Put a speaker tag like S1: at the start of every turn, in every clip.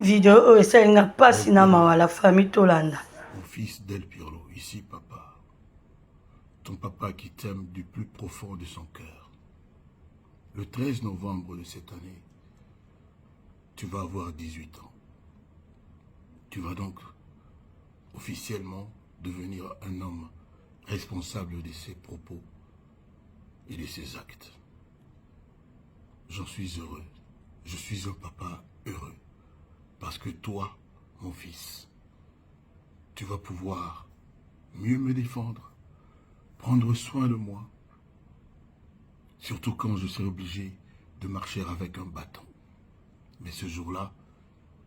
S1: Vidéo ça n'a pas cinéma la famille Tolanda.
S2: Mon fils Del Pirlo, ici papa. Ton papa qui t'aime du plus profond de son cœur. Le 13 novembre de cette année, tu vas avoir 18 ans. Tu vas donc officiellement devenir un homme responsable de ses propos et de ses actes. J'en suis heureux. Je suis un papa heureux. Parce que toi, mon fils, tu vas pouvoir mieux me défendre, prendre soin de moi, surtout quand je serai obligé de marcher avec un bâton. Mais ce jour-là,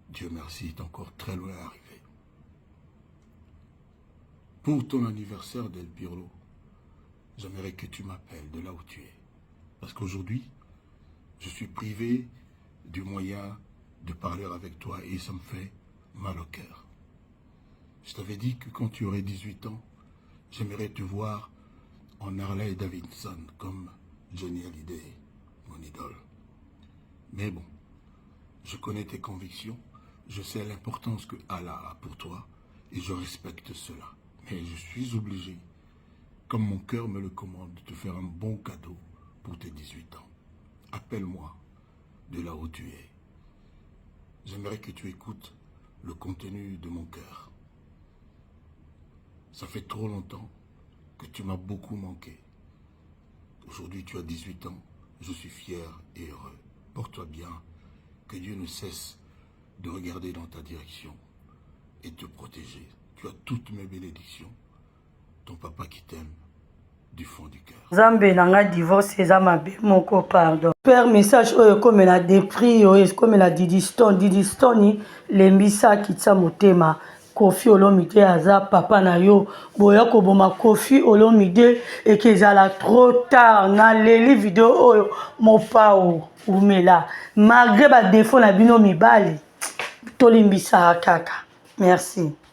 S2: Dieu merci, est encore très loin à arriver. Pour ton anniversaire Del Pirlo, j'aimerais que tu m'appelles de là où tu es. Parce qu'aujourd'hui, je suis privé du moyen de parler avec toi et ça me fait mal au cœur. Je t'avais dit que quand tu aurais 18 ans, j'aimerais te voir en Harley Davidson comme Johnny Hallyday, mon idole. Mais bon, je connais tes convictions, je sais l'importance que Allah a pour toi et je respecte cela. Mais je suis obligé, comme mon cœur me le commande, de te faire un bon cadeau pour tes 18 ans. Appelle-moi de là où tu es. J'aimerais que tu écoutes le contenu de mon cœur. Ça fait trop longtemps que tu m'as beaucoup manqué. Aujourd'hui, tu as 18 ans. Je suis fier et heureux. Porte-toi bien. Que Dieu ne cesse de regarder dans ta direction et te protéger. Tu as toutes mes bénédictions. Ton papa qui t'aime du fond du cœur.
S1: Zambe nanga divorce ezamabe moko pardon. Père message oyo comme la dépris oyo comme la Didiston lembisa kitsa motema. Kofi Olomide aza papa na yo boya koboma Kofi Olomide et que ezala trop tard na leli vidéo oyo mopao umela malgré ba défaut na bino mibali tolimbisa kaka. Merci.